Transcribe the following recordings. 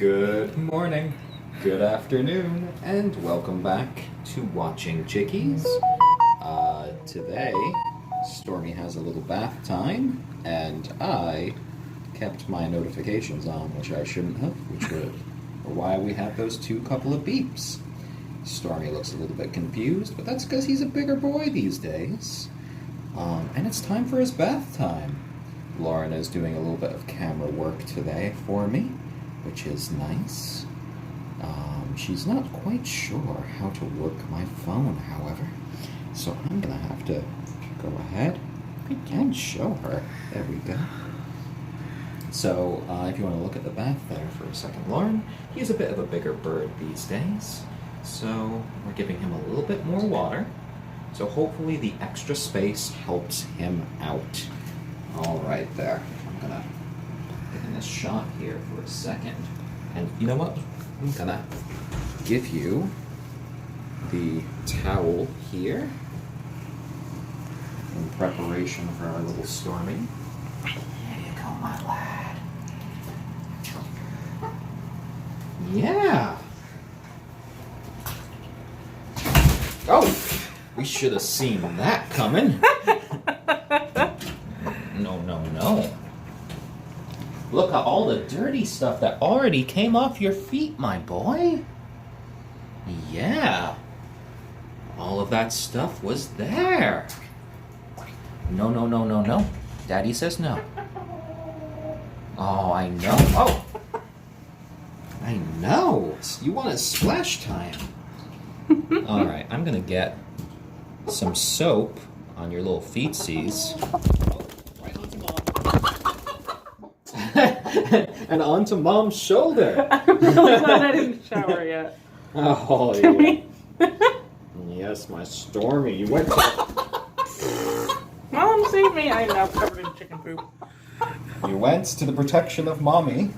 Good morning, good afternoon, and welcome back to Watching Chickies. Today, Stormy has a little bath time, and I kept my notifications on, which I shouldn't have, which were why we have those couple of beeps. Stormy looks a little bit confused, but that's because he's a bigger boy these days. And it's time for his bath time. Lauren is doing a little bit of camera work today for me, which is nice. She's not quite sure how to work my phone, however, so I'm gonna have to go ahead and show her. There we go. So, if you want to look at the bath there for a second, Lauren, he's a bit of a bigger bird these days, so we're giving him a little bit more water, so hopefully the extra space helps him out. All right, there. I'm gonna get in this shot here for a second. And you know what? I'm gonna give you the towel here in preparation for our little Stormy. There you go, my lad. Yeah. Oh, we should have seen that coming. No. Look at all the dirty stuff that already came off your feet, my boy. Yeah. All of that stuff was there. No. Daddy says no. Oh, I know. Oh. I know. You want a splash time. All right, I'm going to get some soap on your little feetsies. And onto Mom's shoulder. I'm really glad I didn't shower yet. Oh, yeah. Yes, my Stormy. You went to... Mom, save me. I am now covered in chicken poop. You went to the protection of Mommy.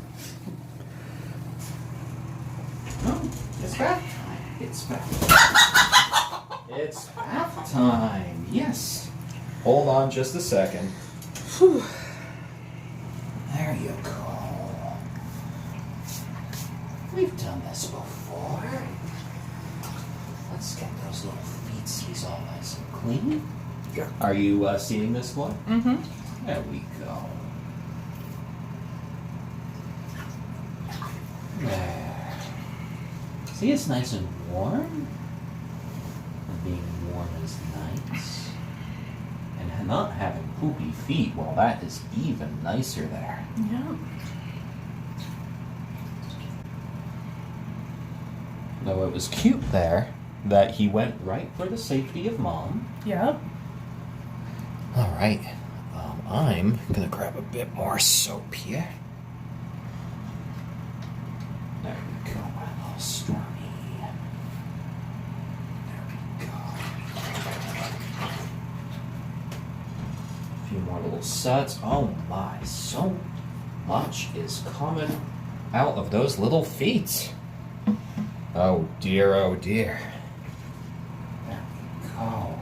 Oh, it's bath time. It's bath time. It's bath time. Yes. Hold on just a second. Whew. There you go. We've done this before. Let's get those little feetsies all nice and clean. Yeah. Are you seeing this one? Mm-hmm. There we go. There. See, it's nice and warm. And being warm is nice. And not having poopy feet, well, that is even nicer there. Yeah. Though it was cute there that he went right for the safety of Mom. Yep. All right. I'm gonna grab a bit more soap here. There we go, my little Stormy. There we go. A few more little suds. Oh my, so much is coming out of those little feet. Oh dear, oh dear. There we go.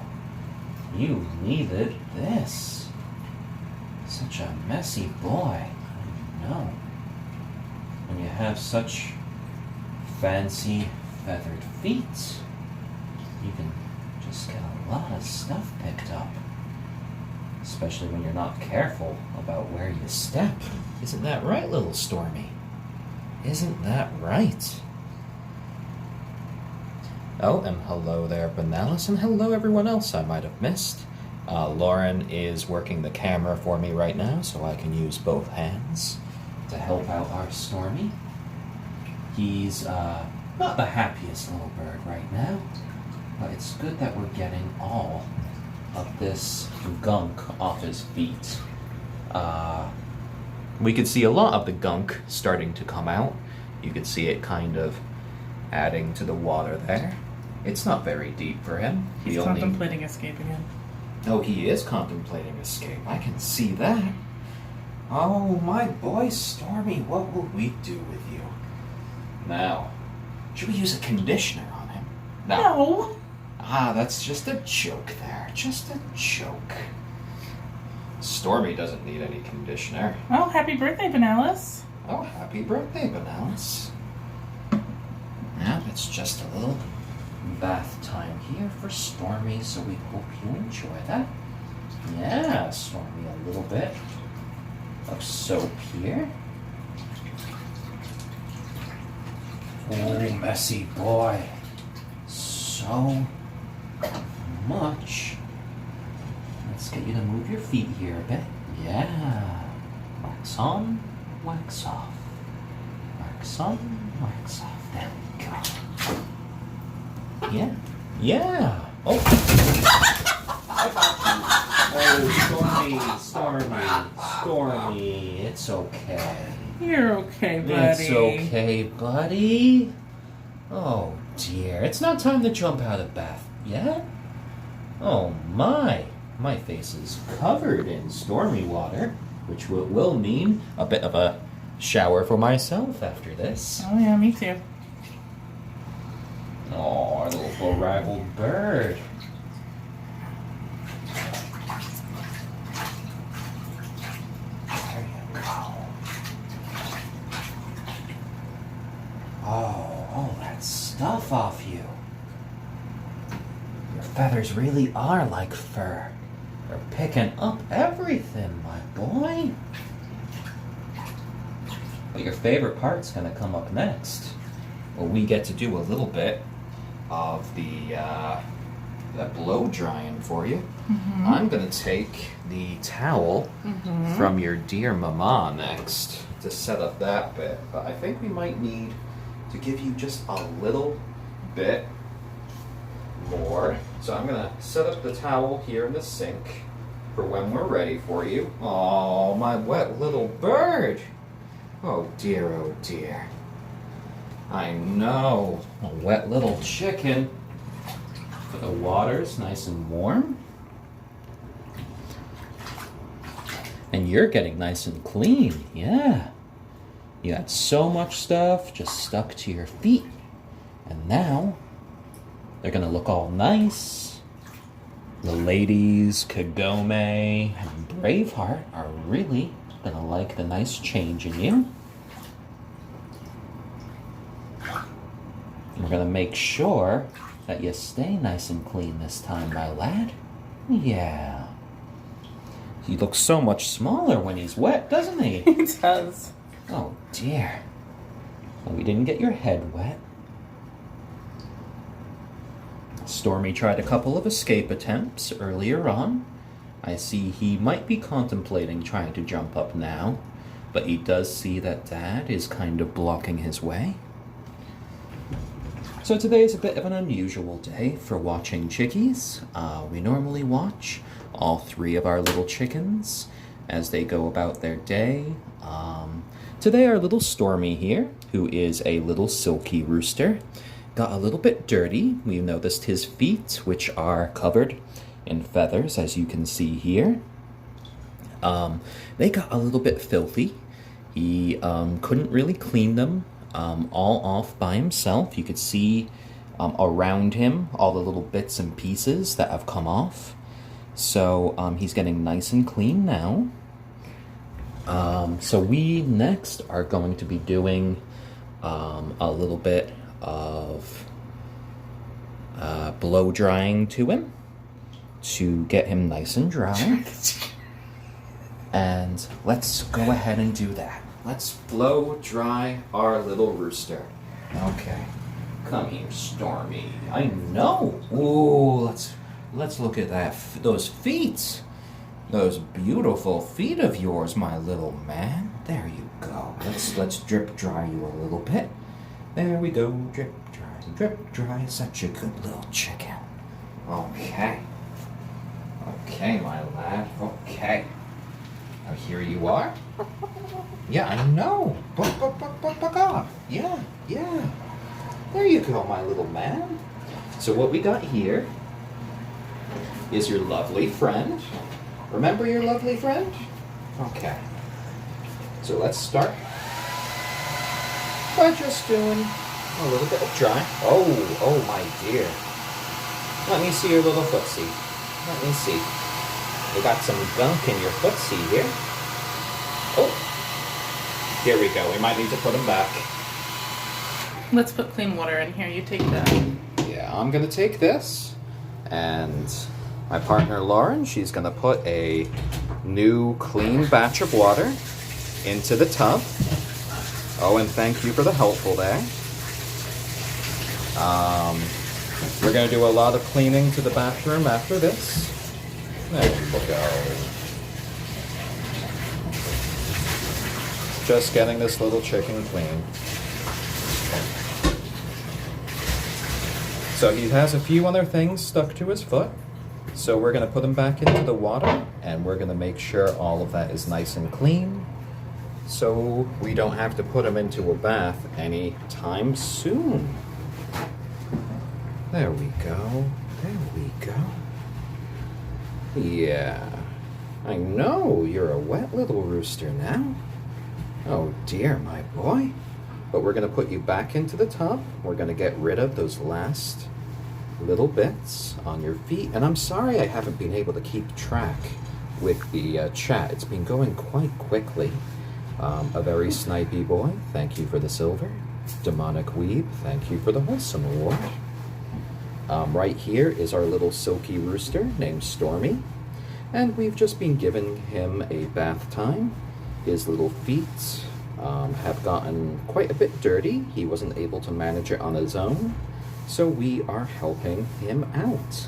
You needed this. Such a messy boy. I know. When you have such fancy feathered feet, you can just get a lot of stuff picked up. Especially when you're not careful about where you step. Isn't that right, little Stormy? Isn't that right? Oh, and hello there, Benalis, and hello everyone else I might have missed. Lauren is working the camera for me right now, so I can use both hands to help out our Stormy. He's not the happiest little bird right now, but it's good that we're getting all of this gunk off his feet. We could see a lot of the gunk starting to come out. You could see it kind of adding to the water there. It's not very deep for him. He's contemplating escape again. Oh, he is contemplating escape. I can see that. Oh, my boy Stormy, what will we do with you? Now, should we use a conditioner on him? No. Ah, that's just a joke there. Just a joke. Stormy doesn't need any conditioner. Well, happy birthday, Benalis. Oh, happy birthday, Bananas. Yeah, it's just a little bath time here for Stormy, so we hope you enjoy that. Yeah, Stormy, a little bit of soap here. Oh, messy boy. So much. Let's get you to move your feet here a bit. Yeah. Wax on, wax off. Wax on, wax off. There we go. Yeah. Yeah. Oh. Oh, Stormy. It's okay. You're okay, buddy. It's okay, buddy. Oh, dear. It's not time to jump out of the bath yet. Oh, my. My face is covered in stormy water, which will mean a bit of a shower for myself after this. Oh, yeah, me too. Oh, our little bedraggled bird. There you go. Oh, all that stuff off you. Your feathers really are like fur. They're picking up everything, my boy. But your favorite part's gonna come up next. Well, we get to do a little bit of the blow drying for you. Mm-hmm. I'm gonna take the towel from your dear mama next to set up that bit. But I think we might need to give you just a little bit more. So I'm gonna set up the towel here in the sink for when we're ready for you. Oh, my wet little bird. Oh dear, oh dear. I know, a wet little chicken. But the water's nice and warm. And you're getting nice and clean, yeah. You had so much stuff just stuck to your feet. And now, they're gonna look all nice. The ladies, Kagome and Braveheart, are really gonna like the nice change in you. We're gonna make sure that you stay nice and clean this time, my lad. Yeah. He looks so much smaller when he's wet, doesn't he? He does. Oh dear. Well, we didn't get your head wet. Stormy tried a couple of escape attempts earlier on. I see he might be contemplating trying to jump up now, but he does see that Dad is kind of blocking his way. So today is a bit of an unusual day for watching Chickies. We normally watch all three of our little chickens as they go about their day. Today our little Stormy here, who is a little silky rooster, got a little bit dirty. We noticed his feet, which are covered in feathers, as you can see here. They got a little bit filthy. He couldn't really clean them all off by himself. You could see around him all the little bits and pieces that have come off. So he's getting nice and clean now. So we next are going to be doing a little bit of blow drying to him to get him nice and dry. And let's go ahead and do that. Let's blow dry our little rooster. Okay. Come here, Stormy. I know. Ooh, let's look at that. Those feet. Those beautiful feet of yours, my little man. There you go. Let's drip dry you a little bit. There we go. Drip dry. Drip dry. Such a good little chicken. Okay. Okay, my lad. Okay. Now here you are. Yeah, I know. Buck off. Yeah. There you go, my little man. So what we got here is your lovely friend. Remember your lovely friend? Okay. So let's start by just doing a little bit of dry. Oh my dear. Let me see your little footsie. Let me see. You got some gunk in your footsie here. Oh. Here we go. We might need to put them back. Let's put clean water in here. You take that. Yeah, I'm going to take this. And my partner Lauren, she's going to put a new clean batch of water into the tub. Oh, and thank you for the helpful there. We're going to do a lot of cleaning to the bathroom after this. There we go. Just getting this little chicken clean. So he has a few other things stuck to his foot. So we're going to put him back into the water, and we're going to make sure all of that is nice and clean, so we don't have to put him into a bath anytime soon. There we go. There we go. Yeah. I know you're a wet little rooster now. Oh dear, my boy. But we're going to put you back into the tub. We're going to get rid of those last little bits on your feet. And I'm sorry I haven't been able to keep track with the chat. It's been going quite quickly. A very snipey boy, thank you for the silver. Demonic Weeb, thank you for the Wholesome Award. Right here is our little silky rooster named Stormy. And we've just been giving him a bath time. His little feet have gotten quite a bit dirty. He wasn't able to manage it on his own, so we are helping him out.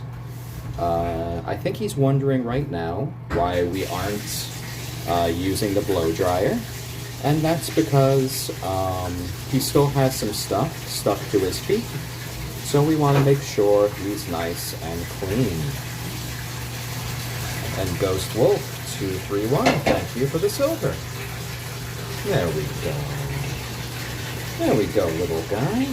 I think he's wondering right now why we aren't using the blow dryer, and that's because he still has some stuff stuck to his feet, so we want to make sure he's nice and clean. And Ghost Wolf 231, thank you for the silver. There we go. There we go, little guy.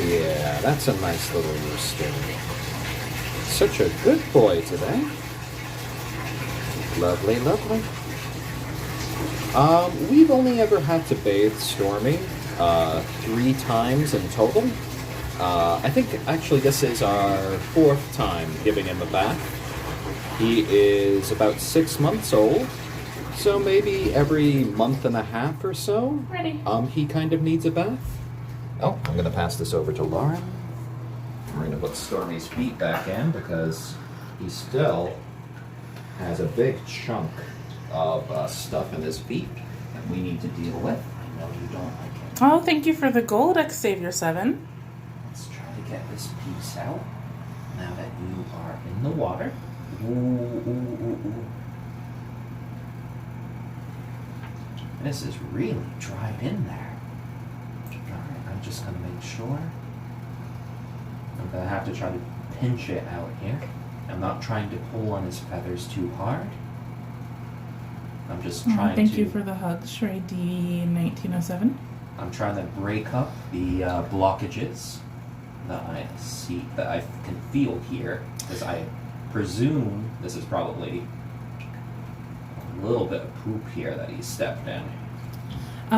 Yeah, that's a nice little rooster. Such a good boy today. Lovely, lovely. We've only ever had to bathe Stormy 3 times in total. I think actually this is our 4th time giving him a bath. He is about 6 months old, so maybe every month and a half or so, Ready. He kind of needs a bath. Oh, I'm going to pass this over to Lauren. We're going to put Stormy's feet back in because he still has a big chunk of stuff in his feet that we need to deal with. I know you don't like it. Oh, thank you for the gold, Xavier 7. Let's try to get this piece out now that you are in the water. Ooh, ooh, ooh, ooh. This is really dried in there. Alright, I'm just going to make sure. I'm going to have to try to pinch it out here. I'm not trying to pull on his feathers too hard. I'm just trying Thank you for the hug, Shrey D 1907. I'm trying to break up the blockages that I see, that I can feel here, because I presume this is probably a little bit of poop here that he stepped in.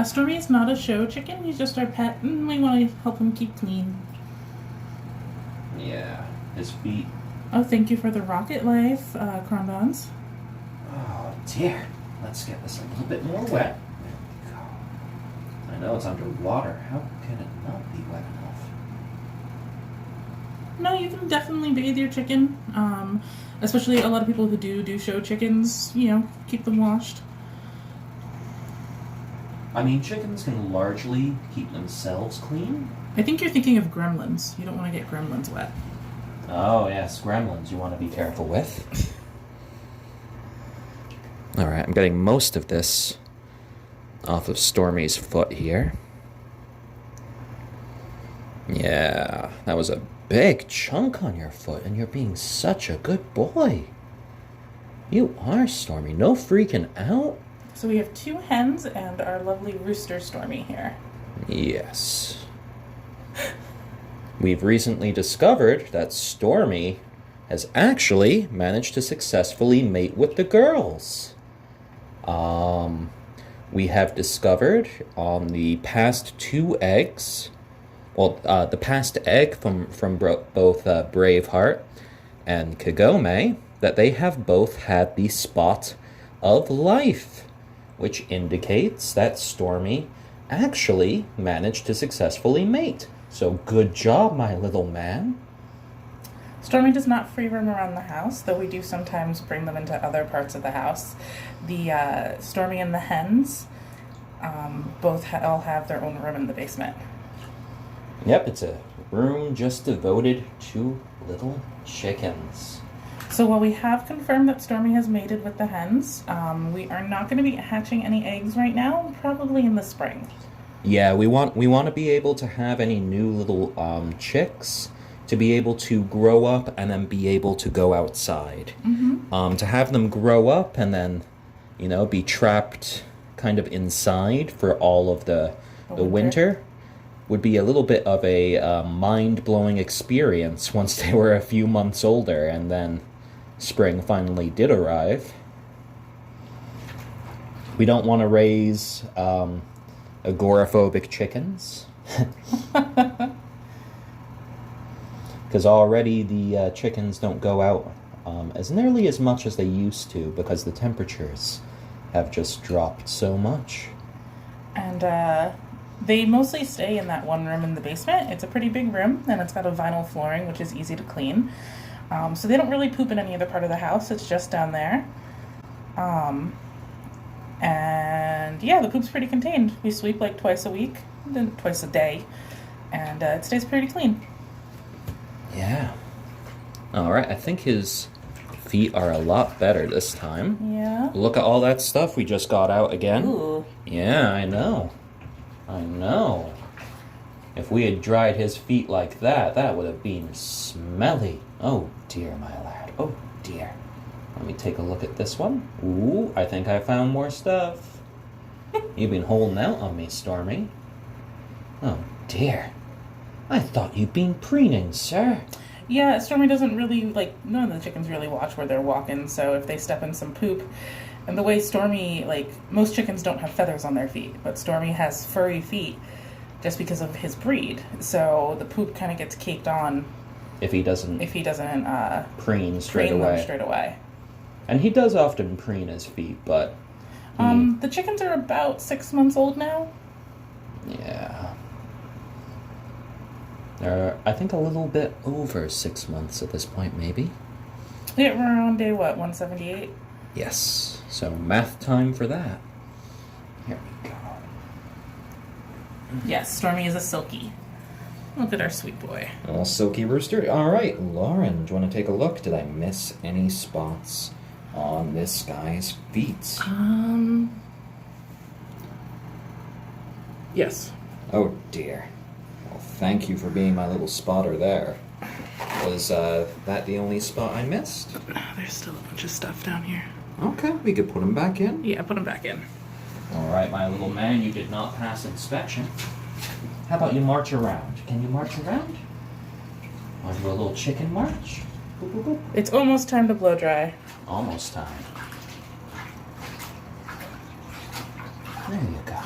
Stormy is not a show chicken, he's just our pet, and we want to help him keep clean. Yeah, his feet. Oh, thank you for the Rocket Life, Cronbons. Oh dear, let's get this a little bit more wet. There we go. I know it's underwater, how can it not be wet enough? No, you can definitely bathe your chicken, especially a lot of people who do show chickens, you know, keep them washed. I mean, chickens can largely keep themselves clean. I think you're thinking of gremlins. You don't want to get gremlins wet. Oh, yes, gremlins you want to be careful with. Alright, I'm getting most of this off of Stormy's foot here. Yeah, that was a big chunk on your foot, and you're being such a good boy. You are, Stormy. No freaking out. So we have 2 hens and our lovely rooster Stormy here. Yes. We've recently discovered that Stormy has actually managed to successfully mate with the girls. We have discovered on the past 2 eggs, well, the past egg from both Braveheart and Kagome, that they have both had the spot of life, which indicates that Stormy actually managed to successfully mate. So good job, my little man. Stormy does not free roam around the house, though we do sometimes bring them into other parts of the house. The Stormy and the hens both all have their own room in the basement. Yep, it's a room just devoted to little chickens. So while we have confirmed that Stormy has mated with the hens, we are not going to be hatching any eggs right now, probably in the spring. Yeah, we want to be able to have any new little chicks to be able to grow up and then be able to go outside. Mm-hmm. To have them grow up and then, be trapped kind of inside for all of the winter would be a little bit of a mind-blowing experience once they were a few months older and then spring finally did arrive. We don't want to raise agoraphobic chickens. Because already the chickens don't go out as nearly as much as they used to because the temperatures have just dropped so much. And they mostly stay in that one room in the basement. It's a pretty big room, and it's got a vinyl flooring, which is easy to clean. So they don't really poop in any other part of the house. It's just down there. And yeah, the poop's pretty contained. We sweep like twice a week, then twice a day, and it stays pretty clean. Yeah. Alright, I think his feet are a lot better this time. Yeah. Look at all that stuff we just got out again. Ooh. Yeah, I know. If we had dried his feet like that, that would have been smelly. Oh dear, my lad. Oh dear. Let me take a look at this one. Ooh, I think I found more stuff. You've been holding out on me, Stormy. Oh dear. I thought you'd been preening, sir. Yeah, Stormy doesn't really, none of the chickens really watch where they're walking, so if they step in some poop, and the way Stormy, most chickens don't have feathers on their feet, but Stormy has furry feet just because of his breed, so the poop kind of gets caked on if he doesn't preen straight away. And he does often preen his feet, but the chickens are about 6 months old now. Yeah. They're, I think, a little bit over 6 months at this point, maybe. Yeah, we're on day, 178? Yes. So, math time for that. Here we go. Yes, Stormy is a silkie. Look at our sweet boy. Little silky rooster. All right, Lauren, do you want to take a look? Did I miss any spots on this guy's feet? Yes. Oh, dear. Well, thank you for being my little spotter there. Was that the only spot I missed? There's still a bunch of stuff down here. Okay, we could put him back in. Yeah, put him back in. All right, my little man, you did not pass inspection. How about you march around? Can you march around? Want to do a little chicken march? Boop, boop, boop. It's almost time to blow dry. Almost time. There you go.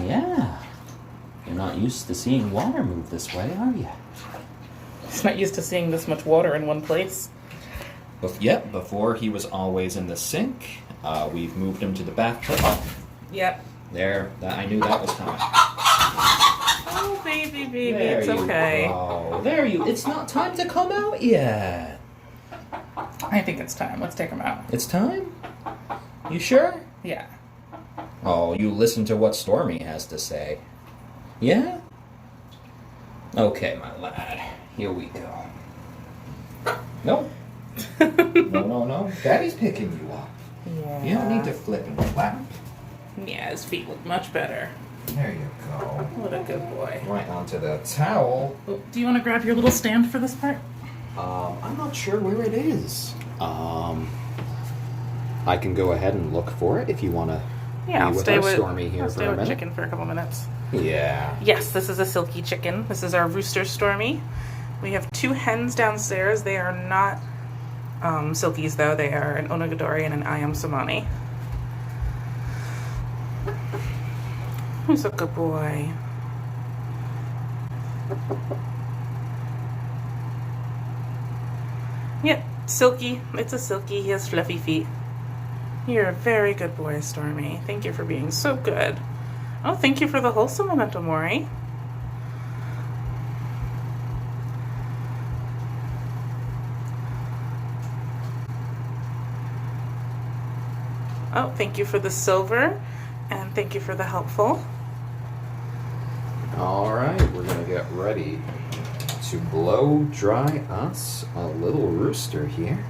Yeah. You're not used to seeing water move this way, are you? He's not used to seeing this much water in one place. Yep, before he was always in the sink. We've moved him to the bathtub. Oh, Yep. there. I knew that was coming. Oh, baby, There it's you okay. go. There you. It's not time to come out yet. I think it's time. Let's take him out. It's time? You sure? Yeah. Oh, you listen to what Stormy has to say. Yeah? Okay, my lad. Here we go. Nope. No. Daddy's picking you up. Yeah. You don't need to flip and flap. Yeah, his feet look much better. There you go. What a good boy. Right onto the towel. Oh, do you want to grab your little stand for this part? I'm not sure where it is. I can go ahead and look for it if you want to Yeah, be with our Stormy here for a minute. chicken for a couple minutes. Yeah. Yes, this is a silky chicken. This is our rooster Stormy. We have 2 hens downstairs. They are not silkies, though. They are an onagadori and an ayam cemeni. Who's a good boy? Yep, silky. It's a silky. He has fluffy feet. You're a very good boy, Stormy. Thank you for being so good. Oh, thank you for the wholesome memento mori. Oh, thank you for the silver, and thank you for the helpful. Alright, we're gonna get ready to blow dry us a little rooster here.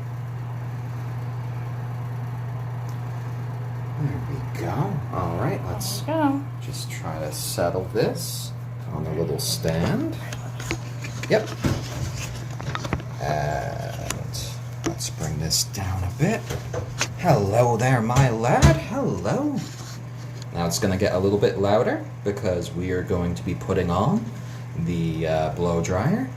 There we go. Alright, let's just try to settle this on a little stand. Yep. And let's bring this down a bit. Hello there, my lad. Hello. Now it's going to get a little bit louder because we are going to be putting on the blow dryer.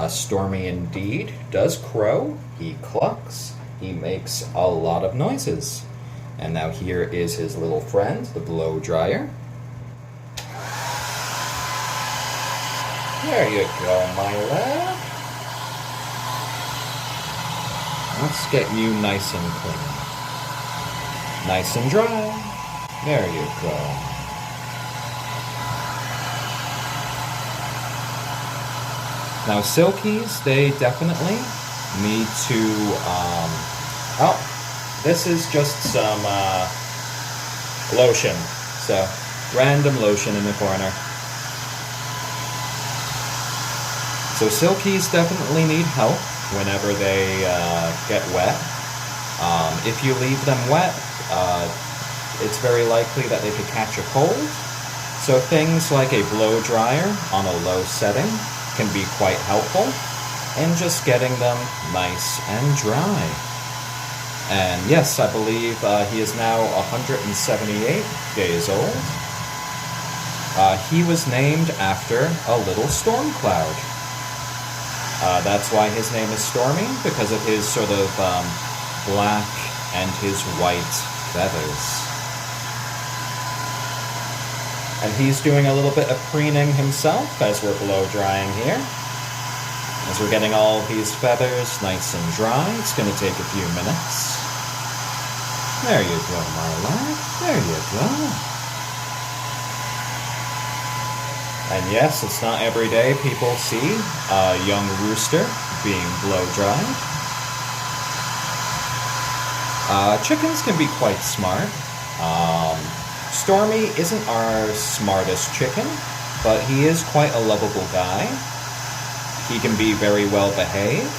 Stormy indeed does crow. He clucks. He makes a lot of noises. And now here is his little friend, the blow dryer. There you go, my lad. Let's get you nice and clean. Nice and dry. There you go. Now silkies, they definitely need to, oh, this is just some lotion. So, random lotion in the corner. So silkies definitely need help whenever they get wet. If you leave them wet, it's very likely that they could catch a cold. So things like a blow dryer on a low setting can be quite helpful in just getting them nice and dry. And yes, I believe he is now 178 days old. He was named after a little storm cloud. That's why his name is Stormy, because of his sort of black and his white feathers. And he's doing a little bit of preening himself as we're blow drying here. As we're getting all these feathers nice and dry, it's going to take a few minutes. There you go, my lad. There you go. And yes, it's not every day people see a young rooster being blow dried. Chickens can be quite smart. Stormy isn't our smartest chicken, but he is quite a lovable guy. He can be very well behaved.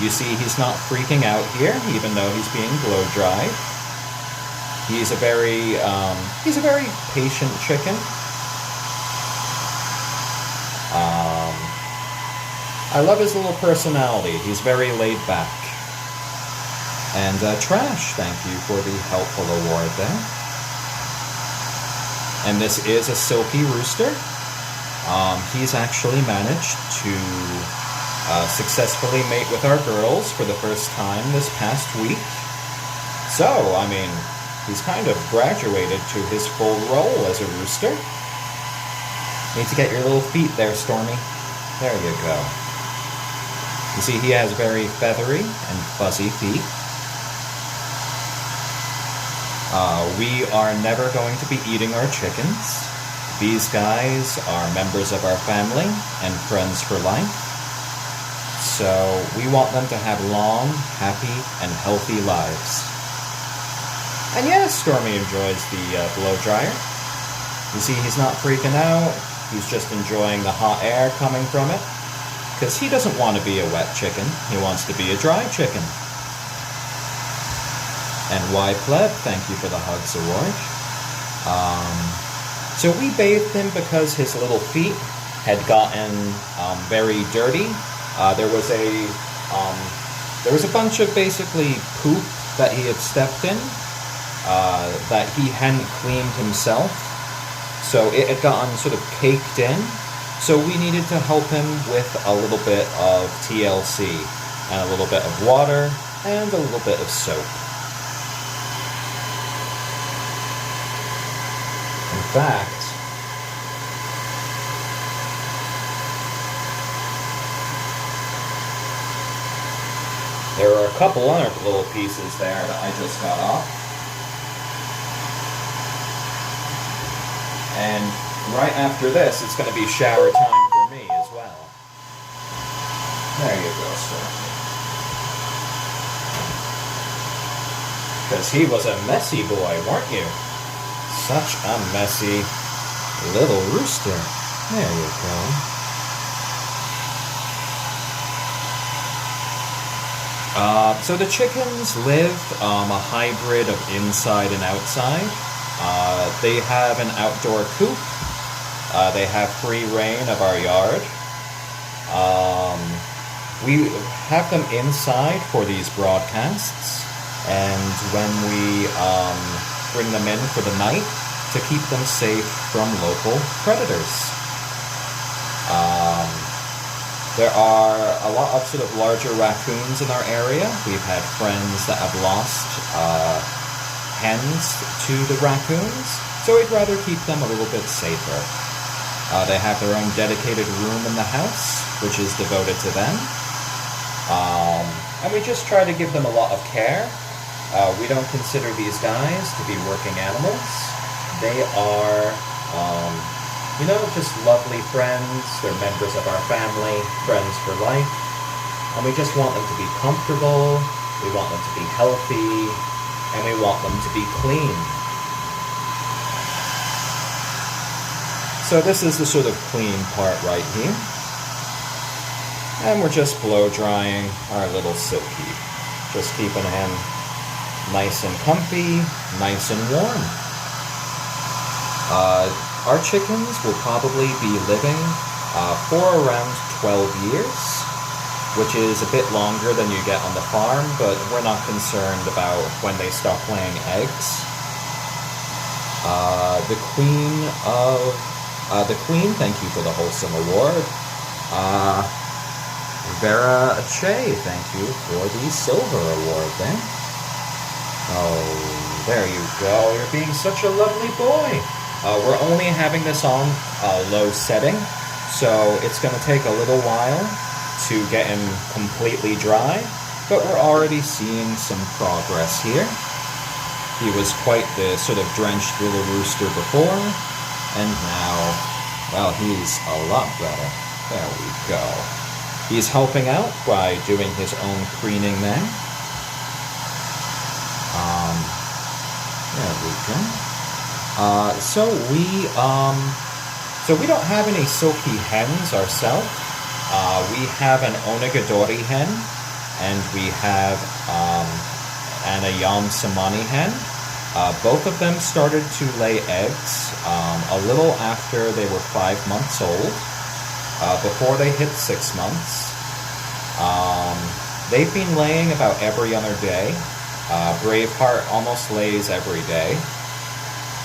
You see, he's not freaking out here, even though he's being blow dried. He's a very patient chicken. I love his little personality. He's very laid back. And Trash, thank you for the helpful award there. And this is a silky rooster. He's actually managed to successfully mate with our girls for the first time this past week. So, I mean, he's kind of graduated to his full role as a rooster. Need to get your little feet there, Stormy. There you go. You see, he has very feathery and fuzzy feet. We are never going to be eating our chickens. These guys are members of our family and friends for life. So we want them to have long, happy, and healthy lives. And yes, Stormy enjoys the blow dryer. You see, he's not freaking out. He's just enjoying the hot air coming from it. Because he doesn't want to be a wet chicken. He wants to be a dry chicken. And Y Pleb, thank you for the Hugs Award. So we bathed him because his little feet had gotten very dirty. There was a bunch of basically poop that he had stepped in that he hadn't cleaned himself. So it had gotten sort of caked in. So we needed to help him with a little bit of TLC and a little bit of water and a little bit of soap. In fact, there are a couple other little pieces there that I just got off. And right after this, it's going to be shower time for me as well. There you go, Stormy. Because he was a messy boy, weren't you? Such a messy little rooster. There you go. So the chickens live a hybrid of inside and outside. They have an outdoor coop. They have free reign of our yard. We have them inside for these broadcasts, and when we bring them in for the night to keep them safe from local predators. There are a lot of sort of larger raccoons in our area. We've had friends that have lost hens to the raccoons, so we'd rather keep them a little bit safer. They have their own dedicated room in the house, which is devoted to them. And we just try to give them a lot of care. We don't consider these guys to be working animals. They are, just lovely friends. They're members of our family, friends for life. And we just want them to be comfortable, we want them to be healthy, and we want them to be clean. So this is the sort of clean part right here. And we're just blow drying our little silkie. Just keeping him nice and comfy, nice and warm. Our chickens will probably be living for around 12 years, which is a bit longer than you get on the farm, but we're not concerned about when they stop laying eggs. The Queen, thank you for the wholesome award. Vera Che, thank you for the silver award there. Oh, there you go. You're being such a lovely boy. We're only having this on low setting, so it's going to take a little while to get him completely dry, but we're already seeing some progress here. He was quite the sort of drenched little rooster before, and now, well, he's a lot better. There we go. He's helping out by doing his own preening there. There we go. So we don't have any silkie hens ourselves. We have an onagadori hen, and we have an ayam cemeni hen. Both of them started to lay eggs a little after they were 5 months old, before they hit 6 months. They've been laying about every other day. Braveheart almost lays every day.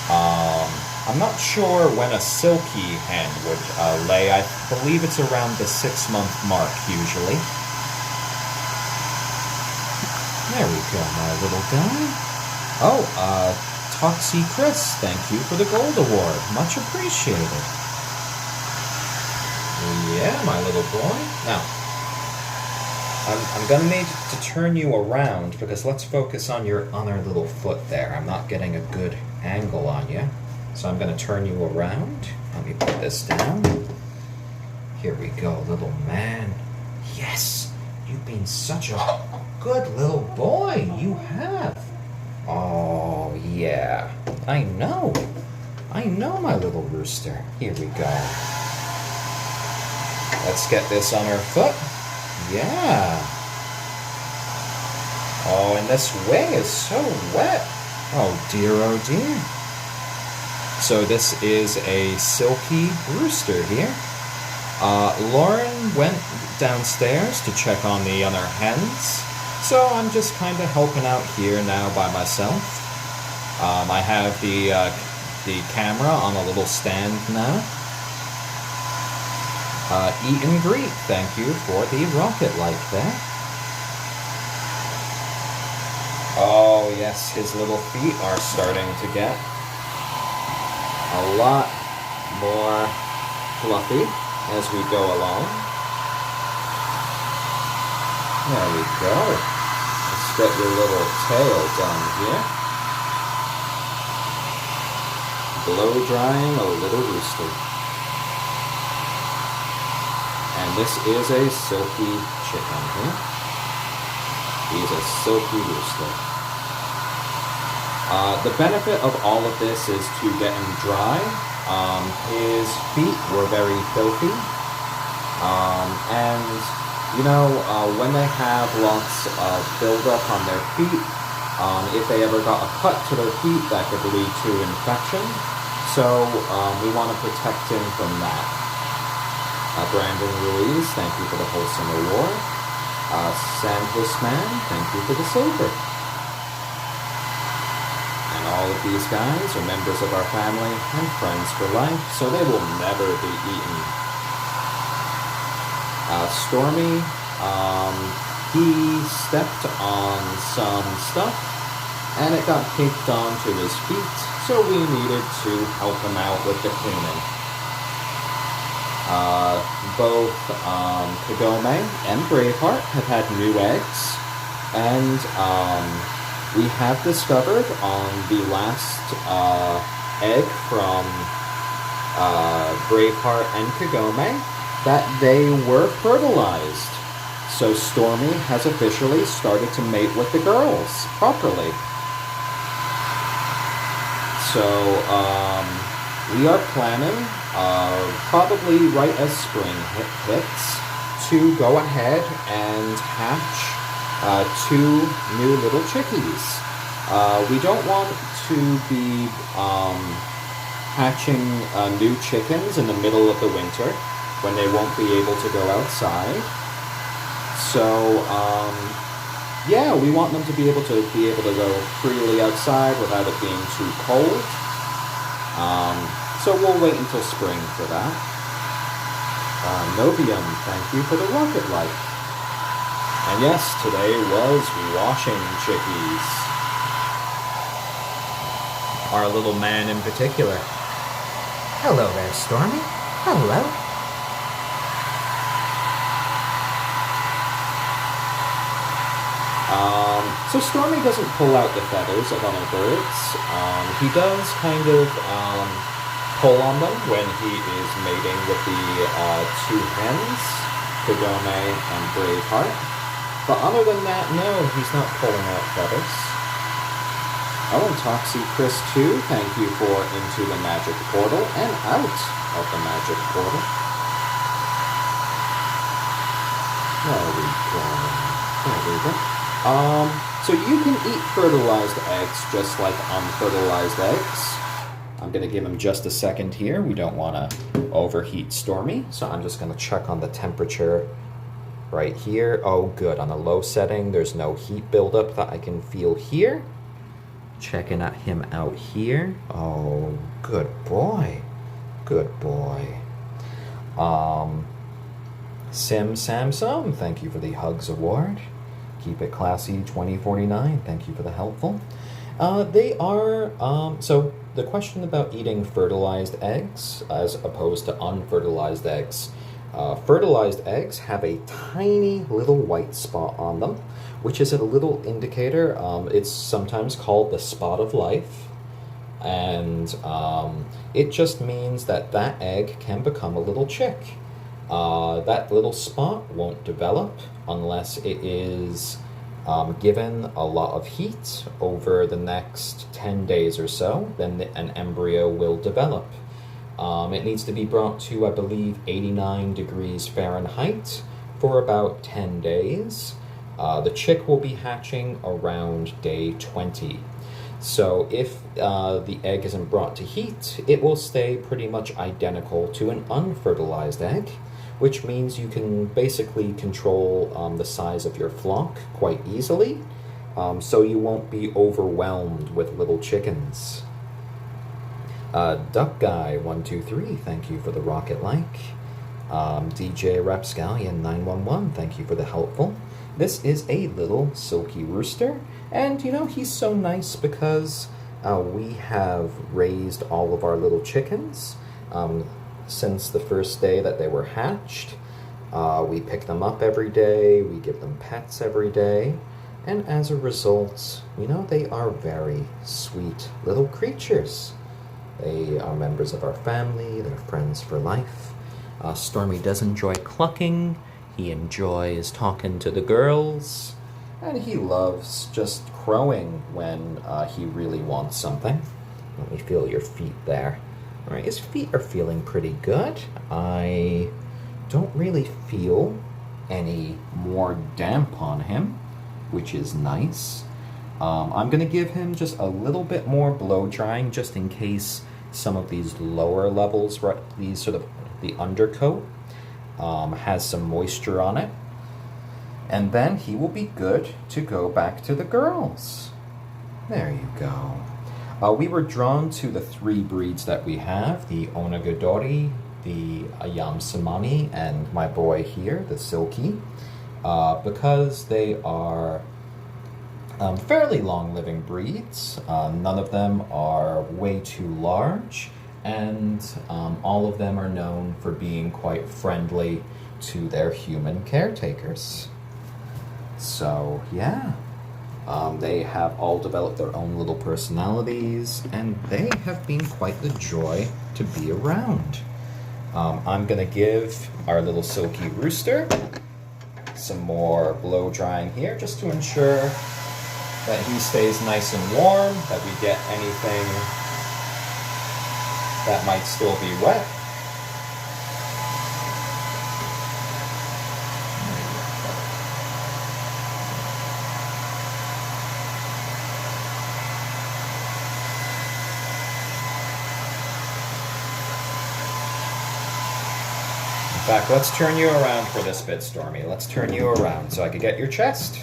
I'm not sure when a silkie hen would lay. I believe it's around the 6-month mark, usually. There we go, my little guy. Oh, Toxie Chris, thank you for the gold award. Much appreciated. Yeah, my little boy. Now, I'm going to need to turn you around, because let's focus on your other little foot there. I'm not getting a good angle on you. So I'm going to turn you around. Let me put this down. Here we go, little man. Yes, you've been such a good little boy. You have. Oh, yeah. I know, my little rooster. Here we go. Let's get this on her foot. Yeah. Oh, and this wing is so wet. Oh dear. So this is a silkie rooster here. Lauren went downstairs to check on the other hens, so I'm just kind of helping out here now by myself. I have the camera on a little stand now. Eat and greet, thank you for the rocket light there. Oh yes, his little feet are starting to get a lot more fluffy as we go along. There we go. Let's get your little tail done here. blow drying a little rooster. And this is a silky chicken here. He's a silky rooster. The benefit of all of this is to get him dry. His feet were very filthy. And, you know, when they have lots of buildup on their feet, if they ever got a cut to their feet, that could lead to infection. So we want to protect him from that. Brandon Ruiz, thank you for the wholesome award. Sandless Man, thank you for the silver. And all of these guys are members of our family and friends for life, so they will never be eaten. Stormy, he stepped on some stuff and it got caked onto his feet, so we needed to help him out with the cleaning. Both Kagome and Braveheart have had new eggs, and we have discovered on the last egg from Braveheart and Kagome that they were fertilized. So Stormy has officially started to mate with the girls properly. So we are planning, probably right as spring hits, to go ahead and hatch 2 new little chickies. We don't want to be hatching new chickens in the middle of the winter when they won't be able to go outside. So, yeah, we want them to be able to go freely outside without it being too cold. So we'll wait until spring for that. Novium, thank you for the rocket light. And yes, today was washing Chickies. Our little man in particular. Hello there, Stormy. Hello. So Stormy doesn't pull out the feathers of other birds. He does kind of pull on them when he is mating with the 2 hens, Kagome and Braveheart. But other than that, no, he's not pulling out feathers. Oh, and Toxie Chris 2, thank you for Into the Magic Portal and Out of the Magic Portal. There we go. There we go. So you can eat fertilized eggs just like unfertilized eggs. I'm going to give him just a second here. We don't want to overheat Stormy, so I'm just going to check on the temperature right here. Oh, good. On a low setting, there's no heat buildup that I can feel here. Checking at him out here. Oh, good boy. Good boy. Samsum, thank you for the Hugs Award. Keep It Classy 2049, thank you for the helpful. They are, so the question about eating fertilized eggs as opposed to unfertilized eggs. Fertilized eggs have a tiny little white spot on them, which is a little indicator. It's sometimes called the spot of life. And it just means that that egg can become a little chick. That little spot won't develop unless it is given a lot of heat over the next 10 days or so. Then an embryo will develop. It needs to be brought to, I believe, 89 degrees Fahrenheit for about 10 days. The chick will be hatching around day 20. So if the egg isn't brought to heat, it will stay pretty much identical to an unfertilized egg, which means you can basically control the size of your flock quite easily, so you won't be overwhelmed with little chickens. Duck Guy 123, thank you for the rocket like. DJ Rapscallion 911, thank you for the helpful. This is a little silky rooster, and you know, he's so nice because we have raised all of our little chickens since the first day that they were hatched. We pick them up every day, we give them pets every day, and as a result, you know, they are very sweet little creatures. They are members of our family. They're friends for life. Stormy does enjoy clucking. He enjoys talking to the girls. And he loves just crowing when he really wants something. Let me feel your feet there. All right, his feet are feeling pretty good. I don't really feel any more damp on him, which is nice. I'm going to give him just a little bit more blow drying just in case some of these lower levels, right, these sort of the undercoat, has some moisture on it. And then he will be good to go back to the girls. There you go. We were drawn to the 3 breeds that we have, the onagadori, the ayam cemeni, and my boy here, the silkie, because they are fairly long-living breeds. None of them are way too large, and all of them are known for being quite friendly to their human caretakers. So, yeah. They have all developed their own little personalities, and they have been quite the joy to be around. I'm going to give our little silky rooster some more blow drying here just to ensure that he stays nice and warm, that we get anything that might still be wet. In fact, let's turn you around for this bit, Stormy. Let's turn you around so I can get your chest.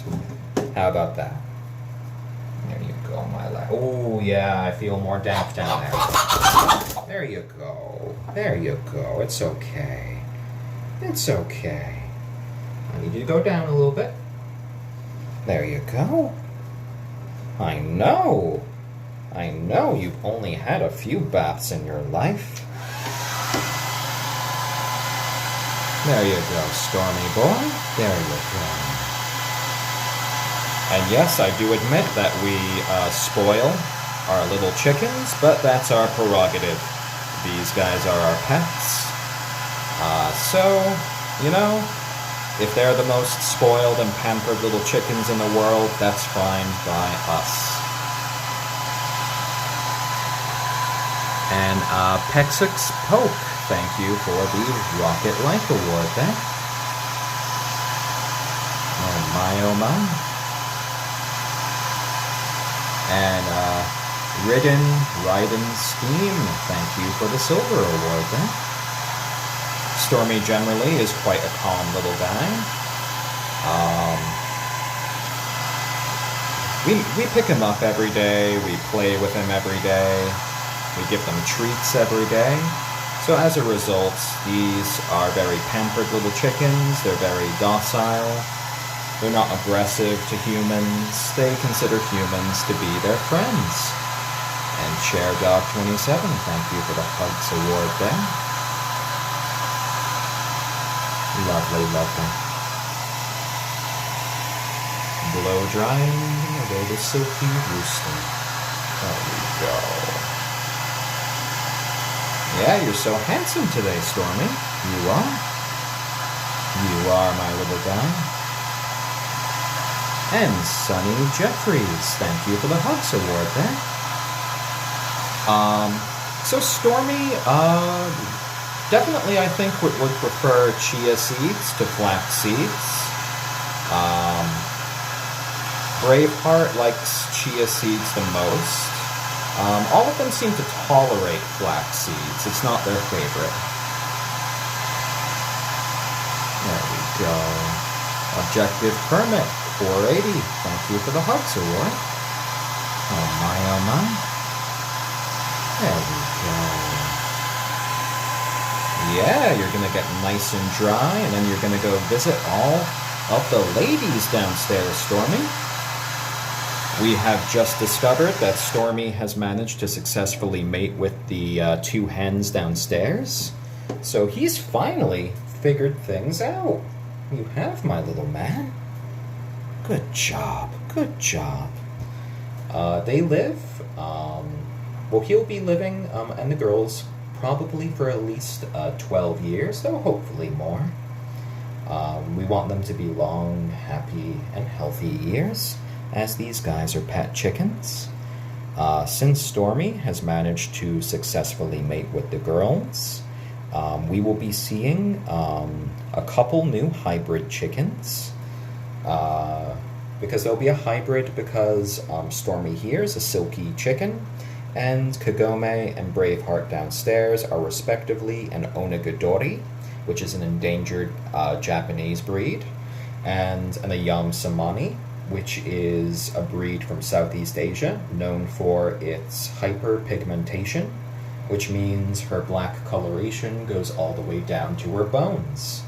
How about that? There you go, my lad. Oh, yeah, I feel more damp down there. There you go. There you go. It's okay. It's okay. I need you to go down a little bit. There you go. I know. I know you've only had a few baths in your life. There you go, Stormy boy. There you go. And yes, I do admit that we spoil our little chickens, but that's our prerogative. These guys are our pets. So, you know, if they're the most spoiled and pampered little chickens in the world, that's fine by us. And Pexix Poke, thank you for the Rocket Like Award there. Oh my. And Ryden Scheme, thank you for the Silver Award there. Stormy generally is quite a calm little guy. We pick him up every day, we play with him every day. We give them treats every day. So as a result, these are very pampered little chickens. They're very docile. They're not aggressive to humans. They consider humans to be their friends. And Chair Dog 27, thank you for the Hugs Award there. Lovely, lovely. Blow drying away the silky rooster. There we go. Yeah, you're so handsome today, Stormy. You are. You are, my little guy. And Sonny Jeffries, thank you for the Hugs Award there. So Stormy, definitely I think would prefer chia seeds to flax seeds. Braveheart likes chia seeds the most. All of them seem to tolerate flax seeds. It's not their favorite. There we go. Objective Permit, 480. Thank you for the Hugs Award. Oh my, oh my. There we go. Yeah, you're going to get nice and dry, and then you're going to go visit all of the ladies downstairs, Stormy. We have just discovered that Stormy has managed to successfully mate with the 2 hens downstairs. So he's finally figured things out. You have, my little man. Good job. Good job. They live well, he'll be living, and the girls, probably for at least 12 years, though hopefully more. We want them to be long, happy, and healthy years, as these guys are pet chickens. Since Stormy has managed to successfully mate with the girls, we will be seeing a couple new hybrid chickens. Because there'll be a hybrid because Stormy here is a silkie chicken, and Kagome and Braveheart downstairs are respectively an onagadori, which is an endangered Japanese breed, and an ayam cemeni, which is a breed from Southeast Asia known for its hyperpigmentation, which means her black coloration goes all the way down to her bones.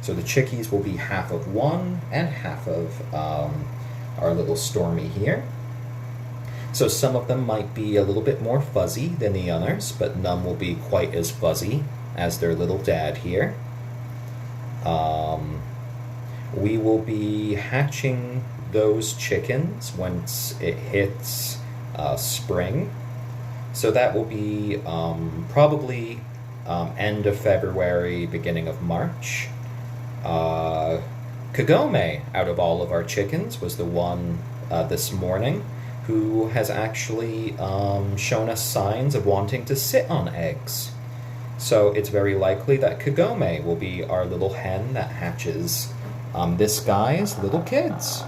So the chickies will be half of one and half of our little Stormy here. So some of them might be a little bit more fuzzy than the others, but none will be quite as fuzzy as their little dad here. We will be hatching those chickens once it hits spring. So that will be probably end of February, beginning of March. Kagome, out of all of our chickens, was the one this morning who has actually shown us signs of wanting to sit on eggs. So it's very likely that Kagome will be our little hen that hatches this guy's little kids.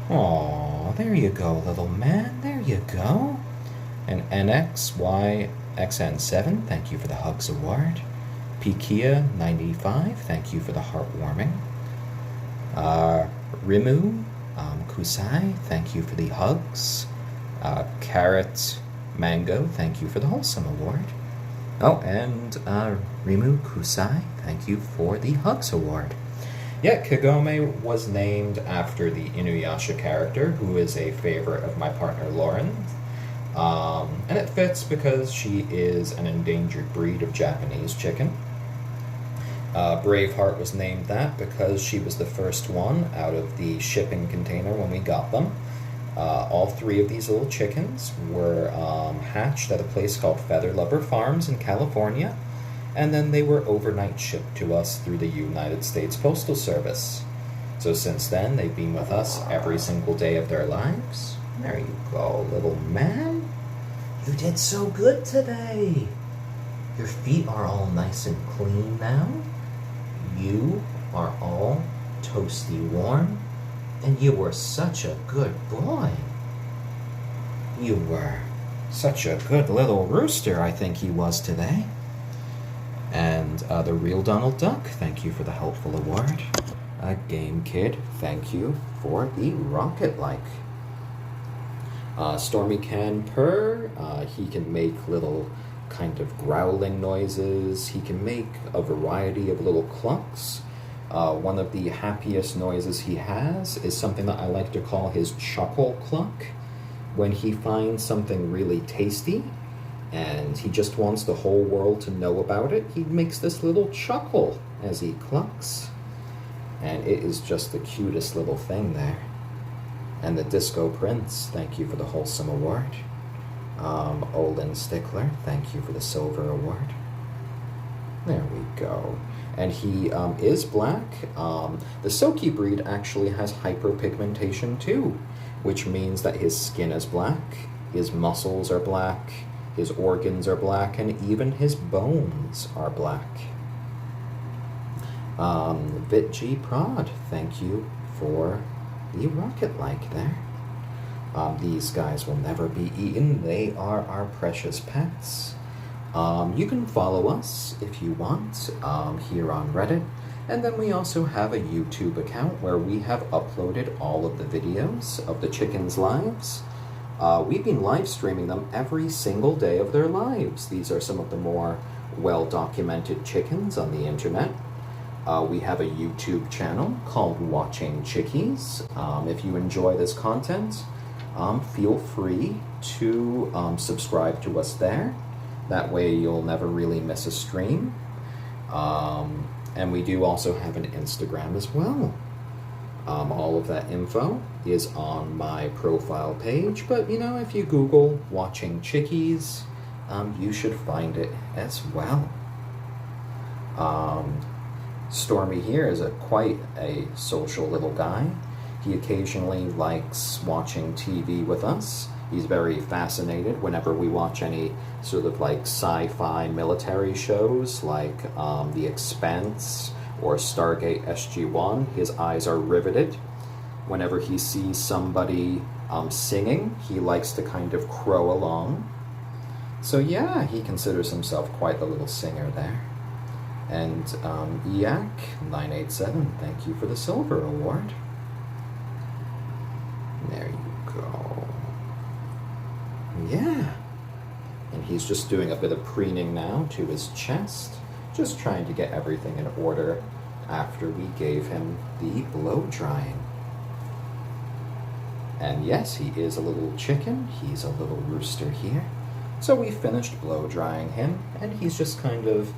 Aw, there you go, little man, there you go. And NXYXN7, thank you for the Hugs Award. Pikia95, thank you for the heartwarming. Rimu Kusai, thank you for the hugs. Carrot Mango, thank you for the wholesome award. Oh, and Rimu Kusai, thank you for the hugs award. Yeah, Kagome was named after the Inuyasha character, who is a favorite of my partner Lauren. And it fits because she is an endangered breed of Japanese chicken. Braveheart was named that because she was the first one out of the shipping container when we got them. All three of these little chickens were hatched at a place called Feather Lover Farms in California, and then they were overnight shipped to us through the United States Postal Service. So since then, they've been with us every single day of their lives. There you go, little man. You did so good today. Your feet are all nice and clean now. You are all toasty warm, and you were such a good boy. You were such a good little rooster, I think he was today. And the real Donald Duck, thank you for the helpful award. Game Kid, thank you for the rocket-like. Stormy can purr. He can make little kind of growling noises. He can make a variety of little clucks. One of the happiest noises he has is something that I like to call his chuckle cluck. When he finds something really tasty and he just wants the whole world to know about it, he makes this little chuckle as he clucks. And it is just the cutest little thing there. And the Disco Prince, thank you for the wholesome award. Olin Stickler, thank you for the silver award. There we go. And he is black. The silkie breed actually has hyperpigmentation too, which means that his skin is black, his muscles are black, his organs are black, and even his bones are black. Vitg Prod, thank you for the rocket-like there. These guys will never be eaten. They are our precious pets. You can follow us if you want here on Reddit. And then we also have a YouTube account where we have uploaded all of the videos of the chickens' lives. We've been live streaming them every single day of their lives. These are some of the more well-documented chickens on the internet. We have a YouTube channel called Watching Chickies. If you enjoy this content, feel free to subscribe to us there. That way you'll never really miss a stream. And we do also have an Instagram as well. All of that info is on my profile page, but you know, if you Google watching Chickies, you should find it as well. Stormy here is quite a social little guy. He occasionally likes watching TV with us. He's very fascinated whenever we watch any sort of like sci-fi military shows like The Expanse or Stargate SG-1. His eyes are riveted. Whenever he sees somebody singing, he likes to kind of crow along. So yeah, he considers himself quite the little singer there. And Yak987, thank you for the silver award. There you go. Yeah. And he's just doing a bit of preening now to his chest, just trying to get everything in order after we gave him the blow drying. And yes, he is a little chicken. He's a little rooster here. So we finished blow drying him, and he's just kind of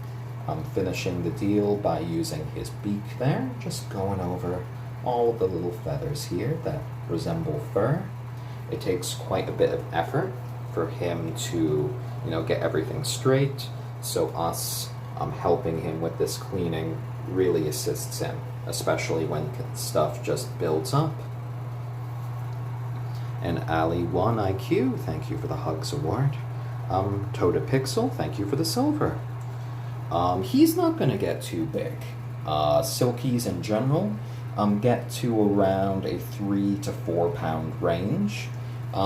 finishing the deal by using his beak there, just going over all the little feathers here that resemble fur. It takes quite a bit of effort for him to, you know, get everything straight, so us helping him with this cleaning really assists him, especially when stuff just builds up. And Ali1IQ, thank you for the Hugs Award. Toda Pixel, thank you for the silver. He's not going to get too big. Silkies in general get to around a 3 to 4 pound range.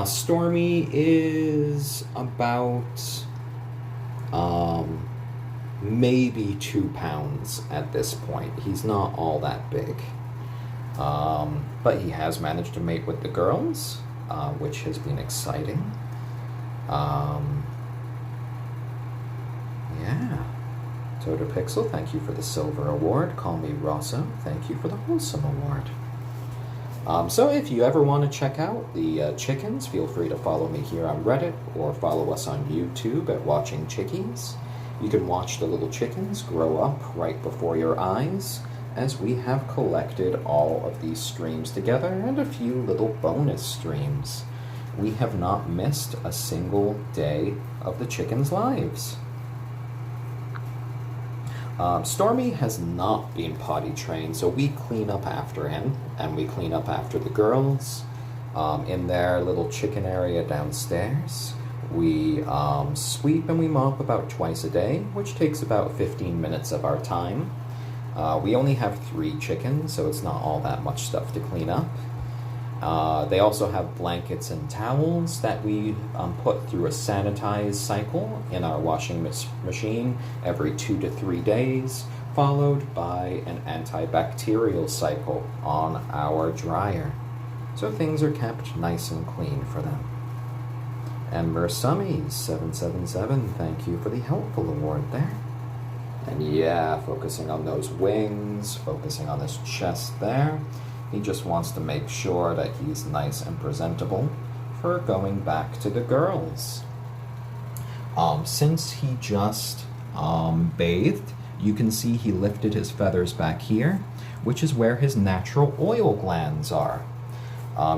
Stormy is about maybe 2 pounds at this point. He's not all that big. But he has managed to mate with the girls, which has been exciting. Yeah. Toda Pixel, thank you for the silver award. Call me Rosso, thank you for the wholesome award. So if you ever want to check out the chickens, feel free to follow me here on Reddit or follow us on YouTube at Watching Chickies. You can watch the little chickens grow up right before your eyes, as we have collected all of these streams together and a few little bonus streams. We have not missed a single day of the chickens' lives. Stormy has not been potty trained, so we clean up after him, and we clean up after the girls in their little chicken area downstairs. We sweep and we mop about twice a day, which takes about 15 minutes of our time. We only have 3 chickens, so it's not all that much stuff to clean up. They also have blankets and towels that we put through a sanitized cycle in our washing machine every 2 to 3 days, followed by an antibacterial cycle on our dryer. So things are kept nice and clean for them. And Mursummy777, thank you for the helpful award there. And yeah, focusing on those wings, focusing on his chest there. He just wants to make sure that he's nice and presentable for going back to the girls. Since he just bathed, you can see he lifted his feathers back here, which is where his natural oil glands are.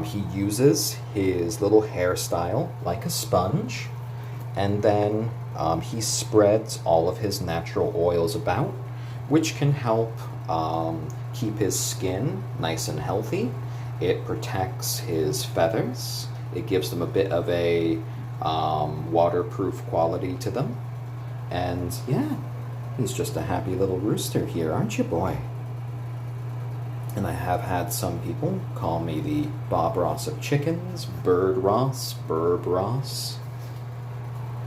He uses his little hairstyle like a sponge, and then he spreads all of his natural oils about, which can help keep his skin nice and healthy. It protects his feathers. It gives them a bit of a waterproof quality to them. And yeah, he's just a happy little rooster here, aren't you, boy? And I have had some people call me the Bob Ross of chickens, Bird Ross, Burb Ross.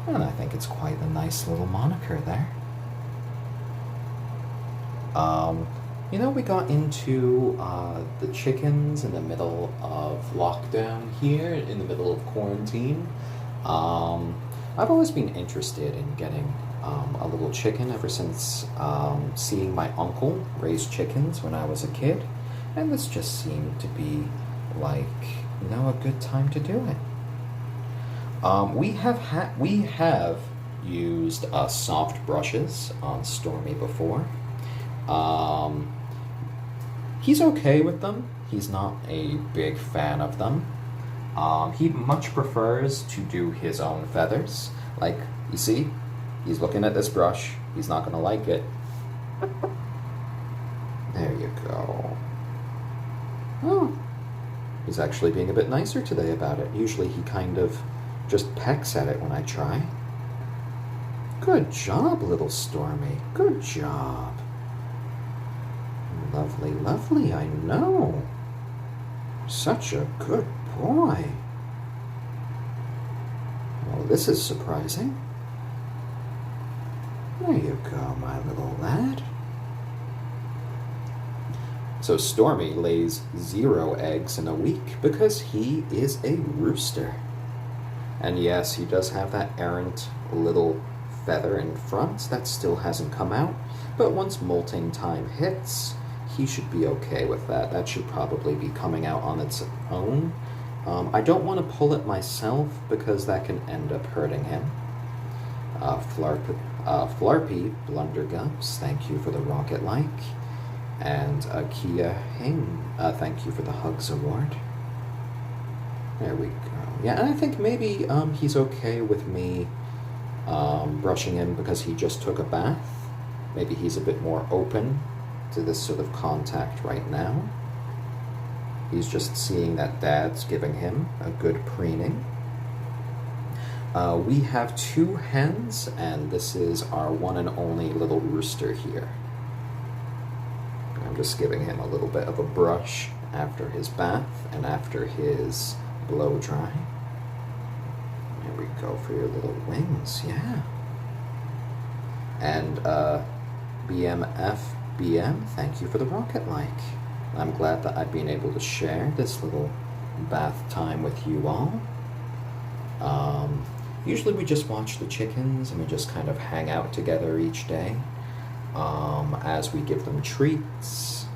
And I think it's quite a nice little moniker there. You know, we got into the chickens in the middle of lockdown here, in the middle of quarantine. I've always been interested in getting a little chicken ever since seeing my uncle raise chickens when I was a kid. And this just seemed to be like, you know, a good time to do it. We have used soft brushes on Stormy before. He's okay with them. he's not a big fan of them. He much prefers to do his own feathers. Like, you see, he's looking at this brush. He's not going to like it. There you go. Oh, he's actually being a bit nicer today about it. Usually he kind of just pecks at it when I try. Good job, little Stormy. Good job. Lovely, lovely, I know. Such a good boy. Well, this is surprising. There you go, my little lad. So Stormy lays 0 eggs in a week because he is a rooster. And yes, he does have that errant little feather in front that still hasn't come out, but once molting time hits, he should be okay with that. That should probably be coming out on its own. I don't want to pull it myself because that can end up hurting him. Flarpy Blundergums, thank you for the Rocket Like. And Kia Hing, thank you for the Hugs Award. There we go. Yeah, and I think maybe he's okay with me brushing him because he just took a bath. Maybe he's a bit more open to this sort of contact right now. He's just seeing that Dad's giving him a good preening. We have 2 hens, and this is our one and only little rooster here. I'm just giving him a little bit of a brush after his bath and after his blow dry. There we go for your little wings, yeah. And BMFBM, thank you for the Rocket Like. I'm glad that I've been able to share this little bath time with you all. Usually we just watch the chickens and we just kind of hang out together each day as we give them treats,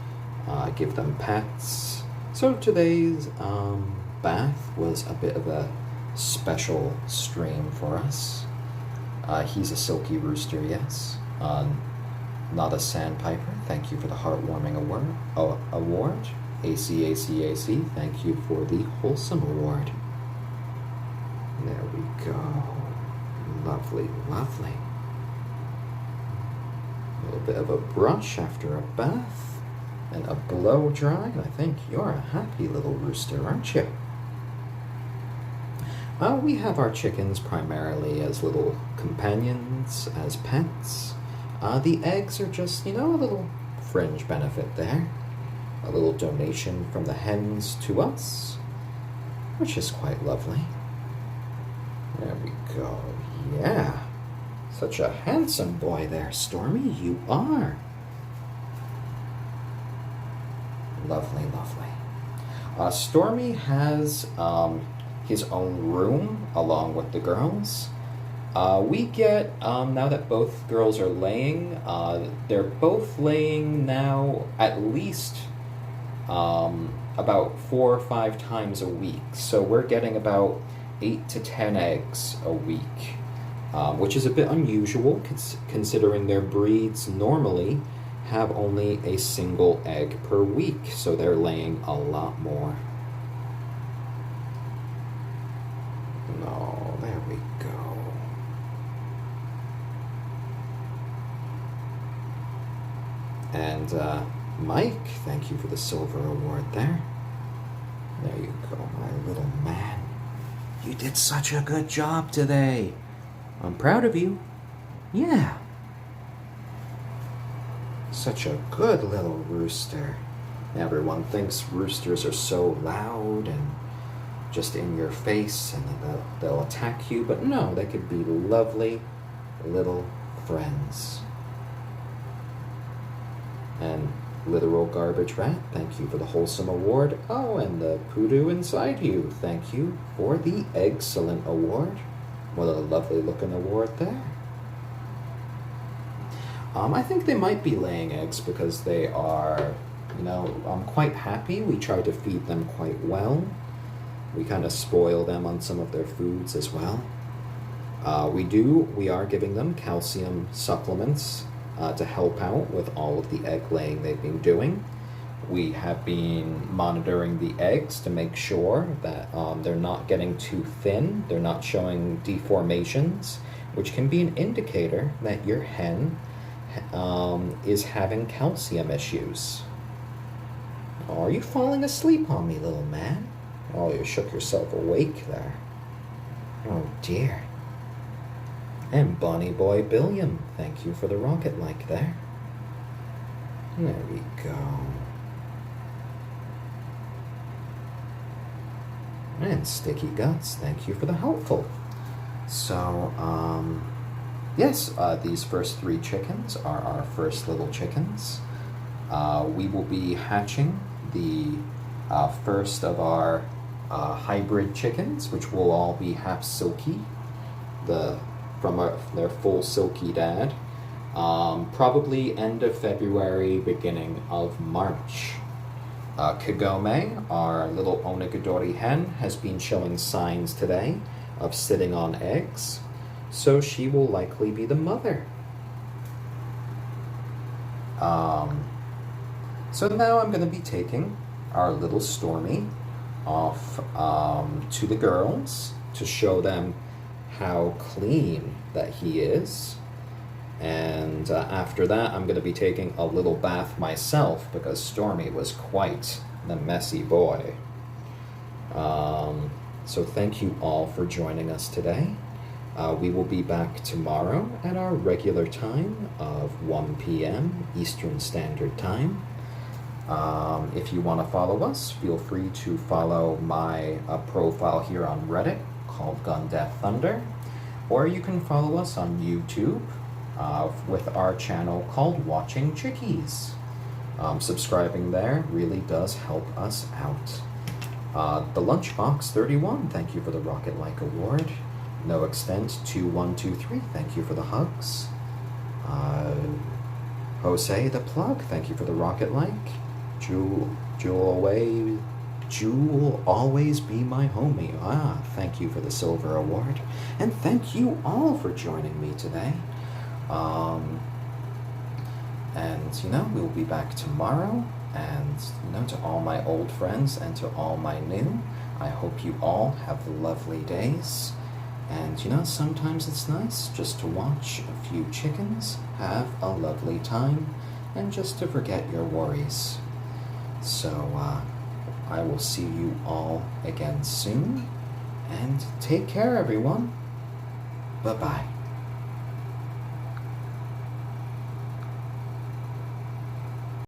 give them pets. So today's bath was a bit of a special stream for us. He's a silky rooster, yes. Not a sandpiper. Thank you for the heartwarming award. ACACAC, thank you for the wholesome award. There we go. Lovely, lovely. A little bit of a brush after a bath and a blow dry. I think you're a happy little rooster, aren't you? We have our chickens primarily as little companions, as pets. The eggs are just, you know, a little fringe benefit there. A little donation from the hens to us, which is quite lovely. There we go. Yeah. Such a handsome boy there, Stormy. You are. Lovely, lovely. Stormy has his own room along with the girls. We get, now that both girls are laying, they're both laying now at least about 4 or 5 times a week. So we're getting about 8 to 10 eggs a week, which is a bit unusual considering their breeds normally have only a single egg per week, so they're laying a lot more. No, there we go. And Mike, thank you for the silver award there. There you go, my little man. You did such a good job today. I'm proud of you. Yeah. Such a good little rooster. Everyone thinks roosters are so loud and just in your face and they'll attack you, but no, they could be lovely little friends. And literal garbage rat, thank you for the wholesome award. Oh, and the poodoo inside you, thank you for the excellent award. What a lovely looking award there. I think they might be laying eggs because they are, you know, quite happy. We try to feed them quite well. We kind of spoil them on some of their foods as well. We are giving them calcium supplements to help out with all of the egg laying they've been doing. We have been monitoring the eggs to make sure that they're not getting too thin, they're not showing deformations, which can be an indicator that your hen is having calcium issues. Oh, are you falling asleep on me, little man? Oh, you shook yourself awake there. Oh dear. And Bunny Boy Billiam, thank you for the rocket like there. There we go. And Sticky Guts, thank you for the helpful. So, yes, these first 3 chickens are our first little chickens. We will be hatching the first of our hybrid chickens, which will all be half silky, from their full silky dad. Probably end of February, beginning of March. Kagome, our little onagadori hen, has been showing signs today of sitting on eggs, so she will likely be the mother. So now I'm going to be taking our little Stormy off to the girls to show them how clean that he is. And after that, I'm going to be taking a little bath myself because Stormy was quite the messy boy. So thank you all for joining us today. We will be back tomorrow at our regular time of 1 p.m. Eastern Standard Time. If you want to follow us, feel free to follow my profile here on Reddit called Gun Death Thunder, or you can follow us on YouTube with our channel called Watching Chickies. Subscribing there really does help us out. The Lunchbox 31, thank you for the Rocket Like Award. No Extent 2123, thank you for the hugs. Jose the Plug, thank you for the Rocket Like. Jewel always be my homie. Thank you for the Silver Award. And thank you all for joining me today. And we'll be back tomorrow. And to all my old friends and to all my new, I hope you all have lovely days. And sometimes it's nice just to watch a few chickens have a lovely time and just to forget your worries. So I will see you all again soon, and take care, everyone. Bye-bye.